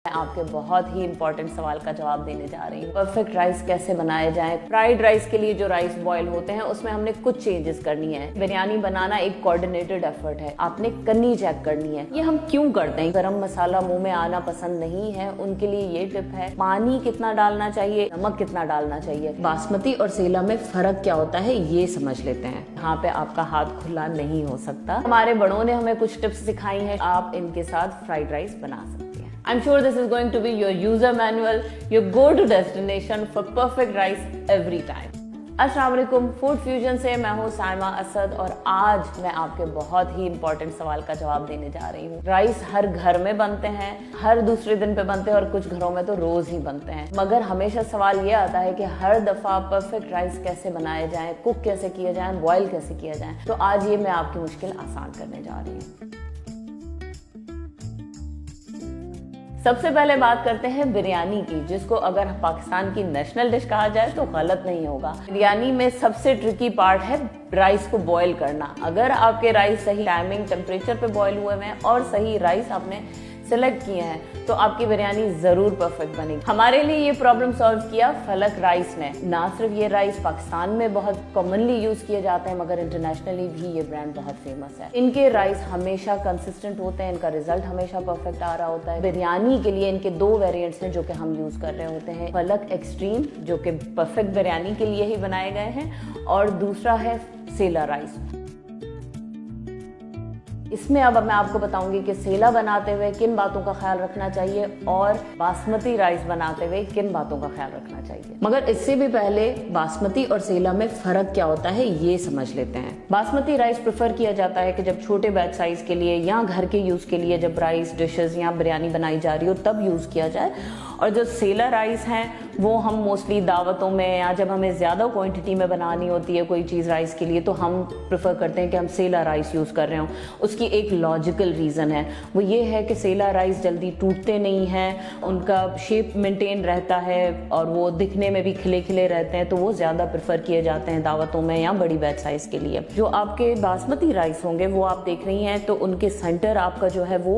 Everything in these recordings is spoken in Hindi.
मैं आपके बहुत ही इंपॉर्टेंट सवाल का जवाब देने जा रही हूँ। परफेक्ट राइस कैसे बनाए जाए। फ्राइड राइस के लिए जो राइस बॉयल होते हैं उसमें हमने कुछ चेंजेस करनी है। बिरयानी बनाना एक कोऑर्डिनेटेड एफर्ट है, आपने कन्नी चेक करनी है। ये हम क्यों करते हैं? गरम मसाला मुंह में आना पसंद नहीं है, उनके लिए ये टिप है। पानी कितना डालना चाहिए, नमक कितना डालना चाहिए, बासमती और सेला में फर्क क्या होता है ये समझ लेते हैं। यहाँ पे आपका हाथ खुला नहीं हो सकता। हमारे बड़ों ने हमें कुछ टिप्स सिखाई हैं, आप इनके साथ फ्राइड राइस बना सकते हैं। I'm sure this is going to be your user manual, your go-to destination for perfect rice every time. अस्सलाम वालेकुम, फूड फ्यूजन से मैं हूँ साइमा असद और आज मैं आपके बहुत ही इंपॉर्टेंट सवाल का जवाब देने जा रही हूँ। राइस हर घर में बनते हैं, हर दूसरे दिन पे बनते हैं और कुछ घरों में तो रोज ही बनते हैं। मगर हमेशा सवाल ये आता है कि हर दफा परफेक्ट राइस कैसे बनाए जाएं, कुक कैसे किया जाए, बॉयल कैसे किया जाए। तो आज ये मैं आपकी मुश्किल आसान करने जा रही हूँ। सबसे पहले बात करते हैं बिरयानी की, जिसको अगर पाकिस्तान की नेशनल डिश कहा जाए तो गलत नहीं होगा। बिरयानी में सबसे ट्रिकी पार्ट है राइस को बॉईल करना। अगर आपके राइस सही टाइमिंग टेम्परेचर पे बॉईल हुए हैं और सही राइस आपने सिलेक्ट किए हैं तो आपकी बिरयानी जरूर परफेक्ट बनेगी। हमारे लिए ये प्रॉब्लम सॉल्व किया फलक राइस ने। ना सिर्फ ये राइस पाकिस्तान में बहुत कॉमनली यूज किए जाते हैं मगर इंटरनेशनली भी ये ब्रांड बहुत फेमस है। इनके राइस हमेशा कंसिस्टेंट होते हैं, इनका रिजल्ट हमेशा परफेक्ट आ रहा होता है। बिरयानी के लिए इनके दो वेरिएंट्स हैं जो कि हम यूज कर रहे होते हैं। फलक एक्सट्रीम जो कि परफेक्ट बिरयानी के लिए ही बनाए गए हैं और दूसरा है सेला राइस। इसमें अब मैं आपको बताऊंगी कि सेला बनाते हुए किन बातों का ख्याल रखना चाहिए और बासमती राइस बनाते हुए किन बातों का ख्याल रखना चाहिए। मगर इससे भी पहले बासमती और सेला में फर्क क्या होता है ये समझ लेते हैं। बासमती राइस प्रेफर किया जाता है कि जब छोटे बैच साइज के लिए या घर के यूज के लिए जब राइस डिशेस या बिरयानी बनाई जा रही हो तब यूज किया जाए। और जो सेला राइस हैं वो हम मोस्टली दावतों में या जब हमें ज़्यादा क्वांटिटी में बनानी होती है कोई चीज़ राइस के लिए तो हम प्रेफर करते हैं कि हम सेला राइस यूज़ कर रहे हों। उसकी एक लॉजिकल रीज़न है, वो ये है कि सेला राइस जल्दी टूटते नहीं हैं, उनका शेप मेंटेन रहता है और वो दिखने में भी खिले खिले रहते हैं, तो वो ज़्यादा प्रेफर किए जाते हैं दावतों में या बड़ी बैच साइज़ के लिए। जो आपके बासमती राइस होंगे वो आप देख रही हैं तो उनके सेंटर आपका जो है वो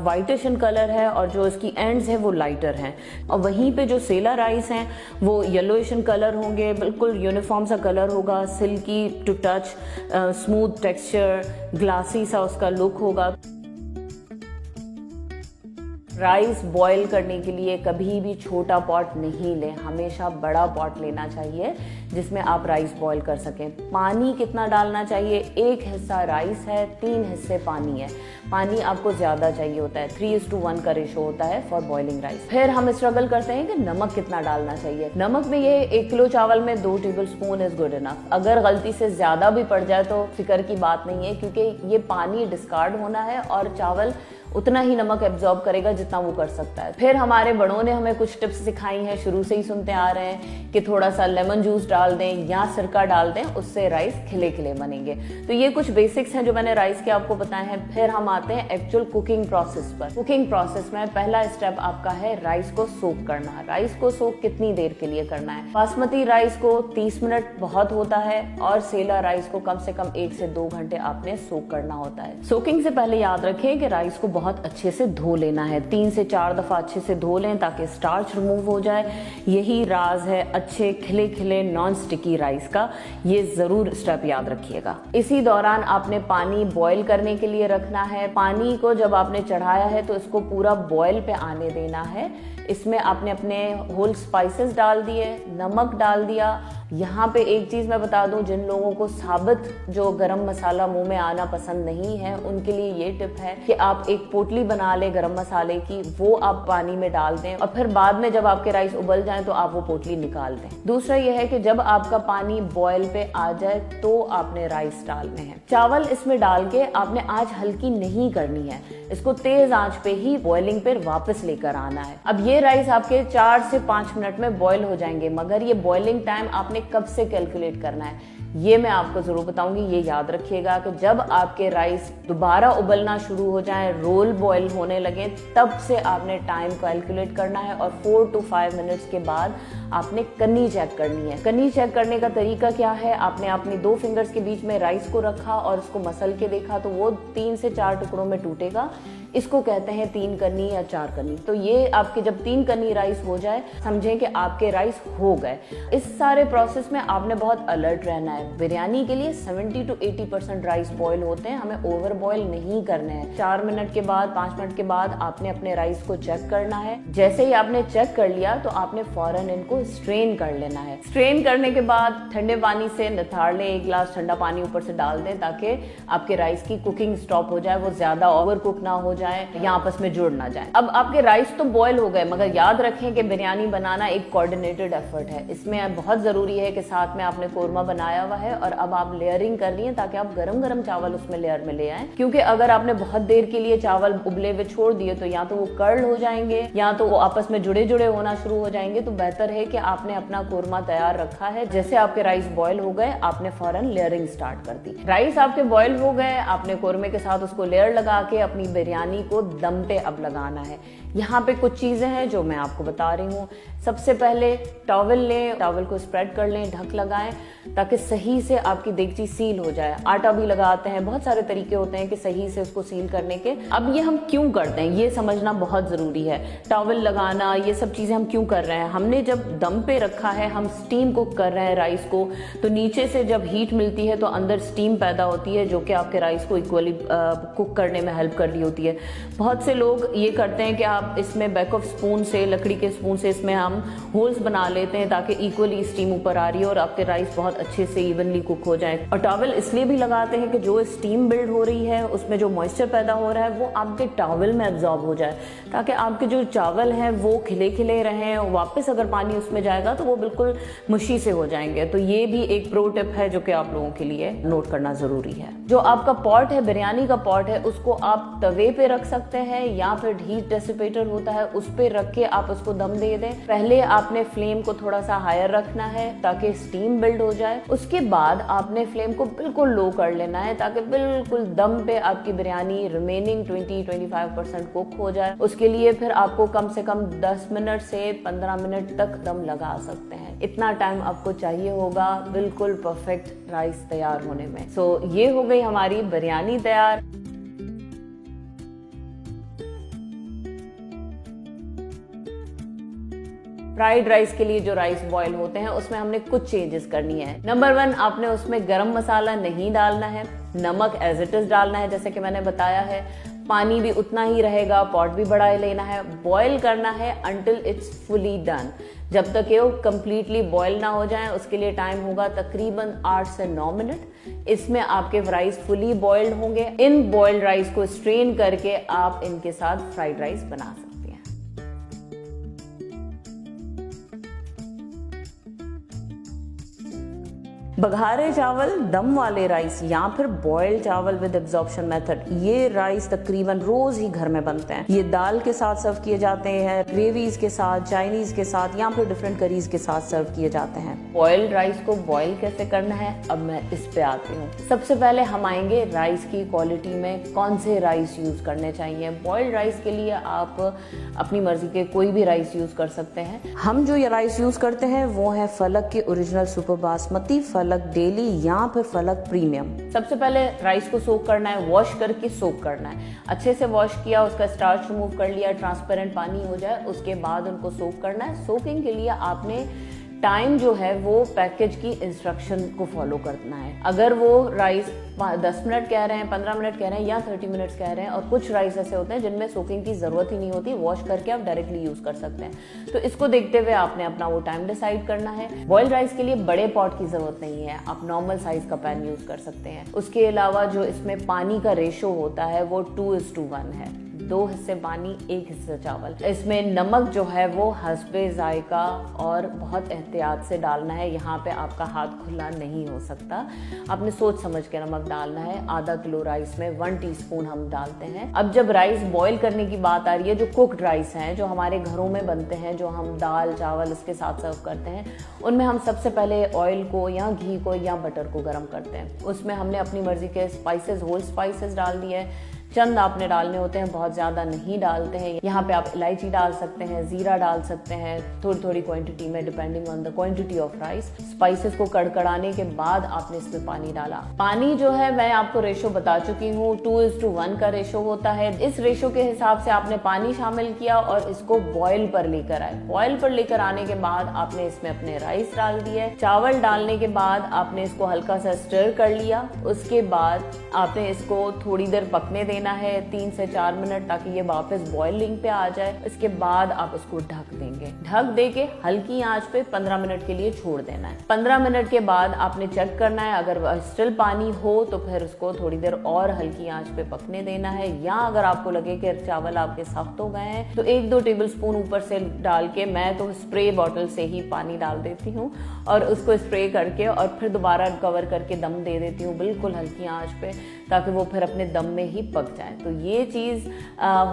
वाइटिश इन कलर है और जो इसकी एंड्स है वो लाइटर हैं। और वहीं पे जो सेला राइस हैं वो येलोइश इन कलर होंगे, बिल्कुल यूनिफॉर्म सा कलर होगा, silky to touch, smooth texture, glassy सा उसका लुक होगा। राइस बॉईल करने के लिए कभी भी छोटा पॉट नहीं लें, हमेशा बड़ा पॉट लेना चाहिए जिसमें आप राइस बॉईल कर सकें। पानी कितना डालना चाहिए? 1 हिस्सा राइस है, 3 हिस्से पानी है। पानी आपको ज़्यादा चाहिए होता है, 3:1 का रेशो होता है फॉर बॉइलिंग राइस। फिर हम स्ट्रगल करते हैं कि नमक कितना डालना चाहिए। नमक में ये 1 किलो चावल में 2 टेबलस्पून इज गुड इनफ। अगर गलती से ज़्यादा भी पड़ जाए तो फिक्र की बात नहीं है क्योंकि ये पानी डिस्कार्ड होना है और चावल उतना ही नमक एब्जॉर्ब करेगा जितना वो कर सकता है। फिर हमारे बड़ों ने हमें कुछ टिप्स सिखाई हैं, शुरू से ही सुनते आ रहे हैं कि थोड़ा सा लेमन जूस डाल दें या सिरका डाल दें, उससे राइस खिले खिले बनेंगे। तो ये कुछ बेसिक्स हैं जो मैंने राइस के आपको बताए हैं। फिर हम आते हैं एक्चुअल कुकिंग प्रोसेस पर। कुकिंग प्रोसेस में पहला स्टेप आपका है राइस को सोक करना। राइस को सोक कितनी देर के लिए करना है? बासमती राइस को 30 मिनट बहुत होता है और सेला राइस को कम से कम 1 से 2 घंटे आपने सोक करना होता है। सोकिंग से पहले याद रखें कि राइस को बहुत अच्छे से धो लेना है, 3 से 4 दफा अच्छे से धो लें ताकि स्टार्च रिमूव हो जाए। यही राज है अच्छे खिले खिले नॉन स्टिकी राइस का, ये जरूर स्टेप याद रखिएगा। इसी दौरान आपने पानी बॉईल करने के लिए रखना है। पानी को जब आपने चढ़ाया है तो इसको पूरा बॉईल पे आने देना है। इसमें आपने अपने होल स्पाइसेस डाल दिए, नमक डाल दिया। यहाँ पे एक चीज़ मैं बता दूँ, जिन लोगों को साबित जो गरम मसाला मुंह में आना पसंद नहीं है उनके लिए ये टिप है कि आप एक पोटली बना लें गरम मसाले की, वो आप पानी में डाल दें और फिर बाद में जब आपके राइस उबल जाएं तो आप वो पोटली निकाल दें। दूसरा ये है कि जब आपका पानी बॉयल पे आ जाए तो आपने राइस डालने हैं। चावल इसमें डाल के आपने आंच हल्की नहीं करनी है, इसको तेज आंच पे ही बॉइलिंग पे वापस लेकर आना है। अब ये राइस आपके 4 से 5 मिनट में बॉयल हो जाएंगे मगर ये बॉइलिंग टाइम आपने कब से कैलकुलेट करना है ये मैं आपको जरूर बताऊंगी। ये याद रखिएगा कि जब आपके राइस दोबारा उबलना शुरू हो जाए, रोल बॉईल होने लगे, तब से आपने टाइम कैलकुलेट करना है और 4 to 5 मिनट्स के बाद आपने कन्नी चेक करनी है। कन्नी चेक करने का तरीका क्या है? आपने अपनी 2 फिंगर्स के बीच में राइस को रखा और उसको मसल के देखा तो वो 3 से 4 टुकड़ों में टूटेगा। इसको कहते हैं 3 कन्नी या 4 कन्नी। तो ये आपके जब 3 कन्नी राइस हो जाए, समझें कि आपके राइस हो गए। इस सारे प्रोसेस में आपने बहुत अलर्ट रहना है। बिरयानी के लिए 70 to 80% राइस बॉयल होते हैं, हमें ओवर बॉयल नहीं करने हैं। 4 मिनट के बाद, 5 मिनट के बाद आपने अपने राइस को चेक करना है। जैसे ही आपने चेक कर लिया तो आपने फौरन इनको स्ट्रेन कर लेना है। स्ट्रेन करने के बाद ठंडे पानी से निथाड़ लें, 1 गिलास ठंडा पानी ऊपर से डाल दें ताकि आपके राइस की कुकिंग स्टॉप हो जाए, वो ज्यादा ओवर कुक ना हो जाए या आपस में जुड़ ना जाए। अब आपके राइस तो बॉयल हो गए, मगर याद रखें कि बिरयानी बनाना एक कोऑर्डिनेटेड एफर्ट है। इसमें बहुत जरूरी है कि साथ में आपने कोरमा बनाया हुआ है और अब आप लेयरिंग कर रही हैं ताकि आप गरम गरम चावल उसमें लेयर में ले आए, क्योंकि अगर आपने बहुत देर के लिए चावल उबले हुए छोड़ दिए तो या तो वो कर्ल हो जाएंगे या तो वो आपस में जुड़े जुड़े होना शुरू हो जाएंगे। तो बेहतर है कि आपने अपना कोरमा तैयार रखा है। जैसे आपके राइस बॉयल हो गए, आपने फौरन लेयरिंग स्टार्ट कर दी। राइस आपके बॉयल हो गए, आपने कोरमे के साथ उसको लेयर लगा के अपनी बिरयानी को दम पे अब लगाना है। यहाँ पे कुछ चीजें हैं जो मैं आपको बता रही हूँ। सबसे पहले टॉवल लें, टॉवल को स्प्रेड कर लें, ढक लगाएं ताकि सही से आपकी देगची सील हो जाए। आटा भी लगाते हैं, बहुत सारे तरीके होते हैं कि सही से उसको सील करने के। अब ये हम क्यों करते हैं ये समझना बहुत जरूरी है। टॉवल लगाना, ये सब चीजें हम क्यों कर रहे हैं? हमने जब दम पे रखा है, हम स्टीम कुक कर रहे हैं राइस को, तो नीचे से जब हीट मिलती है तो अंदर स्टीम पैदा होती है जो कि आपके राइस को इक्वली कुक करने में हेल्प कर रही होती है। बहुत से लोग ये करते हैं कि आप इसमें बैक ऑफ स्पून से, लकड़ी के स्पून से इसमें हम होल्स बना लेते हैं ताकि इक्वली स्टीम ऊपर आ रही है और आपके राइस बहुत अच्छे से इवनली कुक हो जाए। और टॉवल इसलिए भी लगाते हैं कि जो स्टीम बिल्ड हो रही है, उसमें जो मॉइस्चर पैदा हो रहा है वो आपके टॉवल में एब्जॉर्ब हो जाए ताकि आपके जो चावल हैं वो खिले खिले रहें। वापस अगर पानी उसमें जाएगा तो वो बिल्कुल मुशी से हो जाएंगे। तो ये भी एक प्रो टिप है जो कि आप लोगों के लिए नोट करना जरूरी है। जो आपका पॉट है, बिरयानी का पॉट है, उसको आप तवे पे रख सकते हैं या फिर हीट डेसिपेटर होता है उस पे रख के आप उसको दम दे दें। पहले आपने फ्लेम को थोड़ा सा हायर रखना है ताकि स्टीम बिल्ड हो जाए। उसके बाद आपने फ्लेम को बिल्कुल लो कर लेना है ताकि बिल्कुल दम पे आपकी बिरयानी रिमेनिंग 20-25% कुक हो जाए। उसके लिए फिर आपको कम से कम 10 मिनट से 15 मिनट तक दम लगा सकते हैं। इतना टाइम आपको चाहिए होगा बिल्कुल परफेक्ट राइस तैयार होने में। सो ये हो गई हमारी बिरयानी तैयार। फ्राइड राइस के लिए जो राइस बॉयल होते हैं उसमें हमने कुछ चेंजेस करनी है। नंबर 1, आपने उसमें गरम मसाला नहीं डालना है, नमक एज इट इज डालना है जैसे कि मैंने बताया है। पानी भी उतना ही रहेगा, पॉट भी बड़ा लेना है। बॉयल करना है अंटिल इट्स फुली डन, जब तक ये कंप्लीटली बॉयल ना हो जाए। उसके लिए टाइम होगा तकरीबन 8 से 9 मिनट। इसमें आपके राइस फुली बॉइल्ड होंगे। इन बॉइल्ड राइस को स्ट्रेन करके आप इनके साथ फ्राइड राइस बना सकते हैं। बघारे चावल, दम वाले राइस या फिर बॉइल्ड चावल विद एब्जॉर्प्शन मेथड, ये राइस तकरीबन रोज ही घर में बनते हैं। ये दाल के साथ सर्व किए जाते हैं, ग्रेवीज के साथ, चाइनीज के साथ या फिर डिफरेंट करीज के साथ सर्व किए जाते हैं। बॉइल्ड राइस को बॉयल कैसे करना है अब मैं इस पे आती हूँ। सबसे पहले हम आएंगे राइस की क्वालिटी में, कौन से राइस यूज करने चाहिए। बॉइल्ड राइस के लिए आप अपनी मर्जी के कोई भी राइस यूज कर सकते हैं। हम जो ये राइस यूज करते हैं वो है फलक के ओरिजिनल सुपर बासमती, फलक डेली या फिर फलक प्रीमियम। सबसे पहले राइस को सोक करना है, वॉश करके सोक करना है। अच्छे से वॉश किया, उसका स्टार्च रिमूव कर लिया, ट्रांसपेरेंट पानी हो जाए, उसके बाद उनको सोक करना है। सोकिंग के लिए आपने टाइम जो है वो पैकेज की इंस्ट्रक्शन को फॉलो करना है। अगर वो राइस 10 मिनट कह रहे हैं, 15 मिनट कह रहे हैं या 30 मिनट्स कह रहे हैं, और कुछ राइस ऐसे होते हैं जिनमें सोकिंग की जरूरत ही नहीं होती, वॉश करके आप डायरेक्टली यूज कर सकते हैं। तो इसको देखते हुए आपने अपना वो टाइम डिसाइड करना है। बॉइल्ड राइस के लिए बड़े पॉट की जरूरत नहीं है, आप नॉर्मल साइज का पैन यूज कर सकते हैं। उसके अलावा जो इसमें पानी का रेशो होता है वो 2:1 है। 2 हिस्से पानी, 1 हिस्सा चावल। इसमें नमक जो है वो हस्बे जायका और बहुत एहतियात से डालना है। यहाँ पे आपका हाथ खुला नहीं हो सकता, आपने सोच समझ के नमक डालना है। आधा किलो राइस में 1 टीस्पून हम डालते हैं। अब जब राइस बॉईल करने की बात आ रही है, जो कुक्ड राइस हैं जो हमारे घरों में बनते हैं, जो हम दाल चावल इसके साथ सर्व करते हैं, उनमें हम सबसे पहले ऑयल को या घी को या बटर को गर्म करते हैं। उसमें हमने अपनी मर्जी के स्पाइसेस, होल स्पाइसेस डाल दिए। चंद आपने डालने होते हैं, बहुत ज्यादा नहीं डालते हैं। यहाँ पे आप इलायची डाल सकते हैं, जीरा डाल सकते हैं थोड़ी थोड़ी क्वांटिटी में, depending on the quantity of rice. Spices को कड़कड़ाने के बाद आपने इसमें पानी डाला। पानी जो है मैं आपको रेशो बता चुकी हूँ, 2:1 का रेशो होता है। इस रेशो के हिसाब से आपने पानी शामिल किया और इसको बॉयल पर लेकर आए। बॉयल पर लेकर आने के बाद आपने इसमें अपने राइस डाल दिए। चावल डालने के बाद आपने इसको हल्का सा स्टर कर लिया। उसके बाद आपने इसको थोड़ी देर पकने देना है, 3 से 4 मिनट, ताकि ये वापस बॉइलिंग पे आ जाए। इसके बाद आप उसको ढक देंगे। ढक दे के हल्की आंच पे 15 मिनट के लिए छोड़ देना है। 15 मिनट के बाद आपने चेक करना है, अगर स्टिल पानी हो तो फिर उसको थोड़ी देर और हल्की आंच पे पकने देना है। या अगर आपको लगे कि चावल आपके सख्त हो गए हैं तो 1-2 टेबलस्पून ऊपर से डाल के, मैं तो स्प्रे बॉटल से ही पानी डाल देती हूँ और उसको स्प्रे करके और फिर दोबारा कवर करके दम दे देती हूँ बिल्कुल हल्की आंच पे, ताकि वो फिर अपने दम में ही पक जाए। तो ये चीज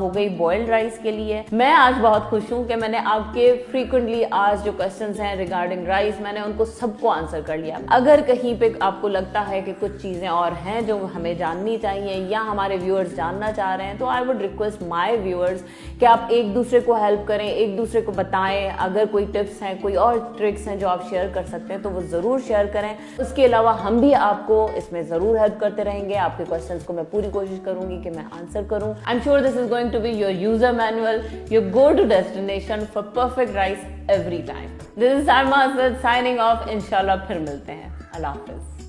हो गई बॉइल्ड राइस के लिए। मैं आज बहुत खुश हूँ कि मैंने आपके फ्रीक्वेंटली आज जो क्वेश्चंस हैं रिगार्डिंग राइस, मैंने उनको सबको आंसर कर लिया। अगर कहीं पे आपको लगता है कि कुछ चीजें और हैं जो हमें जाननी चाहिए या हमारे व्यूअर्स जानना चाह रहे हैं, तो I would request my viewers कि आप एक दूसरे को हेल्प करें, एक दूसरे को बताएं। अगर कोई टिप्स हैं, कोई और ट्रिक्स हैं जो आप शेयर कर सकते हैं तो वो जरूर शेयर करें। उसके अलावा हम भी आपको इसमें जरूर हेल्प करते रहेंगे। आपके क्वेश्चंस को मैं पूरी कोशिश करूंगी कि मैं आंसर करूं। I am sure this is going to be your user manual, your go to destination for perfect rice every time. This is Saima Asad signing off. इंशाल्लाह फिर मिलते हैं। अल्लाह हाफिज।